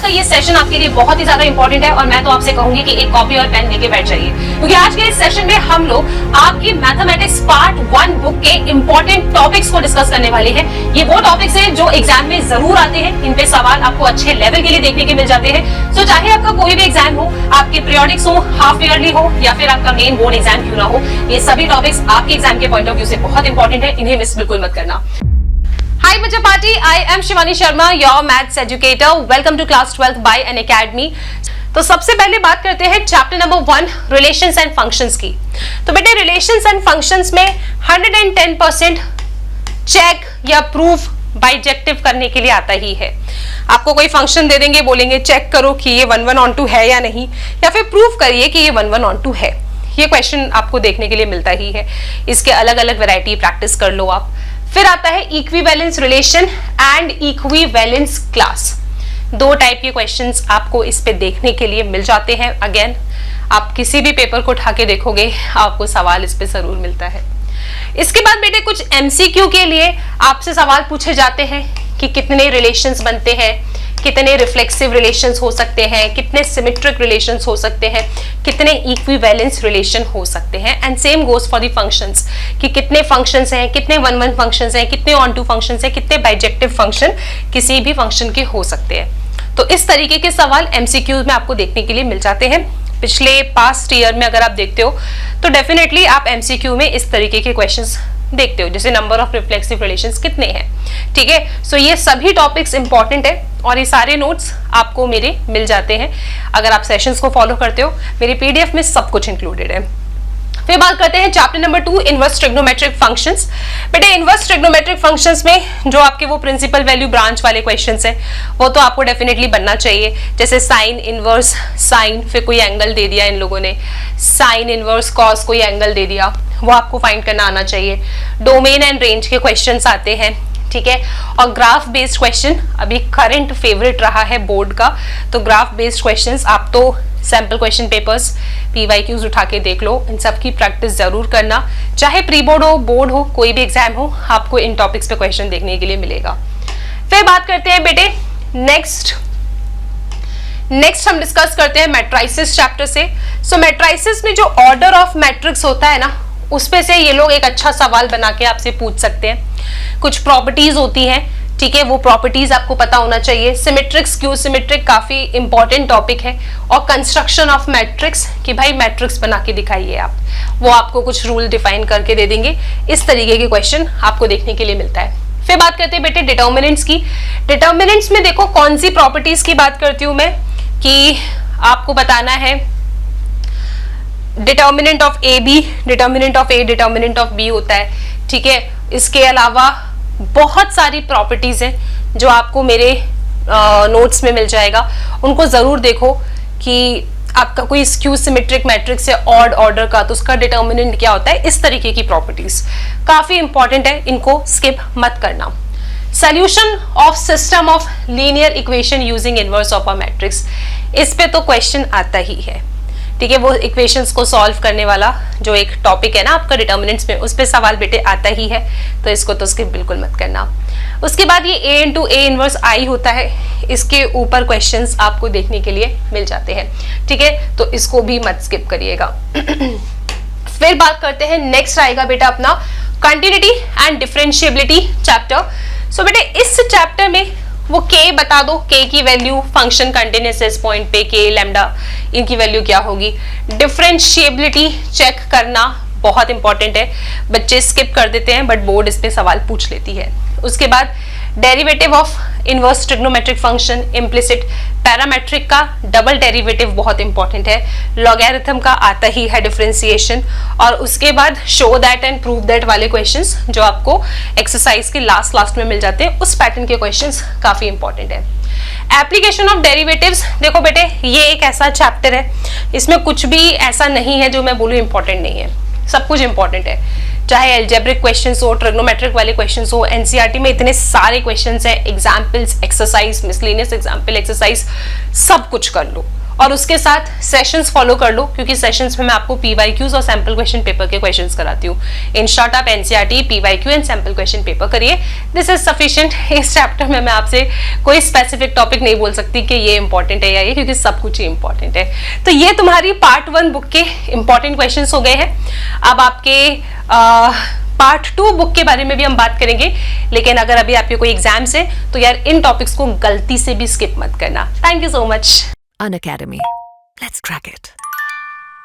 का ये सेशन आपके लिए बहुत ही ज्यादा इंपॉर्टेंट है और मैं तो आपसे कहूंगी कि एक कॉपी और पेन लेके बैठ जाइए, क्योंकि आज के इस सेशन में हम लोग आपकी मैथमेटिक्स पार्ट 1 बुक के इंपॉर्टेंट टॉपिक्स को डिस्कस करने वाले हैं। ये वो टॉपिक्स हैं जो एग्जाम में जरूर आते हैं, इन पे सवाल आपको अच्छे लेवल के लिए देखने के मिल जाते हैं। सो चाहे आपका कोई भी एग्जाम हो, आपके पीरियोडिक्स हो, हाफ ईयरली हो या फिर आपका मेन बोर्ड एग्जाम क्यों ना हो, ये सभी टॉपिक्स आपके एग्जाम के पॉइंट ऑफ व्यू से बहुत इंपॉर्टेंट है, इन्हें मिस बिल्कुल मत करना। Hi Bachcha Party, I am Shivani Sharma, your maths educator. Welcome to class 12th by Unacademy. तो सबसे पहले बात करते हैं chapter number 1 relations and functions की। तो बेटे रिलेशंस एंड फंक्शंस में 110% चेक या प्रूफ बाइजेक्टिव करने के लिए आता ही है। आपको कोई फंक्शन दे देंगे, बोलेंगे चेक करो कि ये 1 1 ऑन 2 है या नहीं, या फिर प्रूफ करिए कि ये 1 1 ऑन 2 है। ये क्वेश्चन आपको देखने के लिए मिलता ही है। इसके अलग अलग वैरायटी प्रैक्टिस कर लो आप। फिर आता है equivalence relation and equivalence class. दो टाइप के क्वेश्चंस आपको इस पे देखने के लिए मिल जाते हैं। अगेन आप किसी भी पेपर को उठा के देखोगे, आपको सवाल इस पे जरूर मिलता है। इसके बाद बेटे कुछ एमसीक्यू के लिए आपसे सवाल पूछे जाते हैं कि कितने रिलेशंस बनते हैं, कितने रिफ्लेक्सिव रिलेशंस हो सकते हैं, कितने सिमेट्रिक रिलेशंस हो सकते हैं, कितने इक्विवेलेंस रिलेशन हो सकते हैं। And same goes for the functions कि कितने फंक्शंस हैं, कितने 1 1 फंक्शंस हैं, कितने ऑन 2 फंक्शंस हैं, कितने बाइजेक्टिव फंक्शन किसी भी फंक्शन के हो सकते हैं। तो इस तरीके के सवाल एमसीक्यूज में आपको देखने के लिए मिल जाते हैं। पिछले पास्ट ईयर में अगर आप देखते हो तो डेफिनेटली आप एमसीक्यू में इस तरीके के क्वेश्चंस देखते हो, जैसे नंबर ऑफ रिफ्लेक्सिव रिलेशंस कितने हैं। ठीक है, सो ये सभी टॉपिक्स इंपॉर्टेंट है और ये सारे नोट्स आपको मेरे मिल जाते हैं अगर आप सेशंस को फॉलो करते हो। मेरे पीडीएफ में सब कुछ इंक्लूडेड है। फिर बात करते हैं chapter number 2 inverse trigonometric functions. बेटे इनवर्स ट्रिग्नोमेट्रिक फंक्शंस में जो आपके वो प्रिंसिपल वैल्यू ब्रांच वाले क्वेश्चंस हैं वो तो आपको डेफिनेटली बनना चाहिए, जैसे साइन इनवर्स साइन, फिर कोई एंगल दे दिया इन लोगों ने, साइन इनवर्स कॉस कोई एंगल दे दिया, वो आपको फाइंड करना आना चाहिए। डोमेन एंड रेंज के क्वेश्चंस आते हैं, ठीक है। और ग्राफ बेस्ड क्वेश्चन अभी करंट फेवरेट रहा है बोर्ड का, तो ग्राफ बेस्ड क्वेश्चंस आप तो सैंपल क्वेश्चन पेपर्स पीवाईक्यूज उठा के देख लो, इन सब की प्रैक्टिस जरूर करना। चाहे प्री बोर्ड हो, बोर्ड हो, कोई भी एग्जाम हो, आपको इन टॉपिक्स पे क्वेश्चन देखने के लिए मिलेगा। फिर बात करते हैं बेटे नेक्स्ट हम डिस्कस करते हैं मैट्रिसेस चैप्टर से। सो मैट्रिसेस में जो ऑर्डर ऑफ मैट्रिक्स होता है ना, उसपे से ये लोग एक अच्छा सवाल बना के आपसे पूछ सकते हैं। कुछ प्रॉपर्टीज होती हैं, ठीक है, वो प्रॉपर्टीज आपको पता होना चाहिए। सिमेट्रिक स्क्यू सिमेट्रिक काफी इंपॉर्टेंट टॉपिक है। और कंस्ट्रक्शन ऑफ मैट्रिक्स कि भाई मैट्रिक्स बना के दिखाइए आप, वो आपको कुछ रूल डिफाइन करके दे देंगे। इस तरीके के क्वेश्चन आपको देखने के लिए मिलता है। फिर बात करते हैं बेटे डिटर्मिनेंट्स की। डिटर्मिनेंट्स में देखो कौन सी प्रॉपर्टीज की बात करती हूं मैं, कि आपको बताना है determinant of A B, determinant of A determinant of B होता है, ठीक है। इसके अलावा बहुत सारी प्रॉपर्टीज हैं जो आपको मेरे नोट्स में मिल जाएगा, उनको जरूर देखो कि आपका कोई स्क्यू सिमेट्रिक मैट्रिक्स है ऑड ऑर्डर का, तो उसका डिटर्मिनेंट क्या होता है। इस तरीके की प्रॉपर्टीज काफी इंपॉर्टेंट है, इनको स्किप मत करना। Solution of system of linear equation using inverse of a matrix, इस पे तो क्वेश्चन आता ही है, ठीक है। वो इक्वेशंस को सॉल्व करने वाला जो एक टॉपिक है ना आपका डिटर्मिनेंट्स में, उस पे सवाल बेटे आता ही है, तो इसको तो स्किप बिल्कुल मत करना। उसके बाद ये a इंटू ए इनवर्स आई होता है, इसके ऊपर क्वेश्चंस आपको देखने के लिए मिल जाते हैं, ठीक है, तो इसको भी मत स्किप करिएगा। फिर बात करते हैं, नेक्स्ट आएगा बेटा अपना कंटिन्यूटी एंड डिफरेंशिएबिलिटी चैप्टर। सो बेटे इस चैप्टर में वो k बता दो, k की वैल्यू, फंक्शन कंटिन्यूअस इस पॉइंट पे, k लैम्डा, इनकी वैल्यू क्या होगी। डिफरेंशिएबिलिटी चेक करना बहुत इंपॉर्टेंट है, बच्चे स्किप कर देते हैं बट बोर्ड इस पे सवाल पूछ लेती है। उसके बाद derivative of inverse trigonometric function, implicit parametric का डबल डेरिवेटिव बहुत इंपॉर्टेंट है, लॉगरिथम का आता ही है डिफरेंशिएशन, और उसके बाद show that and prove that वाले क्वेश्चंस जो आपको एक्सरसाइज के लास्ट में मिल जाते हैं, उस पैटर्न के क्वेश्चंस काफी इंपॉर्टेंट है। एप्लीकेशन ऑफ डेरिवेटिव्स, देखो बेटे ये एक ऐसा चैप्टर है, इसमें कुछ भी ऐसा नहीं है जो मैं बोलूँ इंपॉर्टेंट नहीं है, सब कुछ इंपॉर्टेंट है। चाहे एल्जेब्रिक क्वेश्चंस हो, ट्रिग्नोमेट्रिक वाले क्वेश्चंस हो, एनसीईआरटी में इतने सारे क्वेश्चंस हैं, examples, exercise, miscellaneous example, exercise, सब कुछ कर लो और उसके साथ सेशंस फॉलो कर लो, क्योंकि सेशंस में मैं आपको PYQs और सैम्पल क्वेश्चन पेपर के क्वेश्चंस कराती हूँ। इन शॉर्ट आप NCERT, PYQ and sample question paper करिए, दिस इज सफिशिएंट। इस चैप्टर में मैं आपसे कोई स्पेसिफिक टॉपिक नहीं बोल सकती कि ये इंपॉर्टेंट है या ये, क्योंकि सब कुछ ही इंपॉर्टेंट है। तो ये तुम्हारी पार्ट 1 बुक के इंपॉर्टेंट क्वेश्चन हो गए हैं। अब आपके पार्ट 2 बुक के बारे में भी हम बात करेंगे, लेकिन अगर अभी आपके कोई एग्जाम्स है तो यार इन टॉपिक्स को गलती से भी स्किप मत करना। Thank you so much. Unacademy. Let's crack it.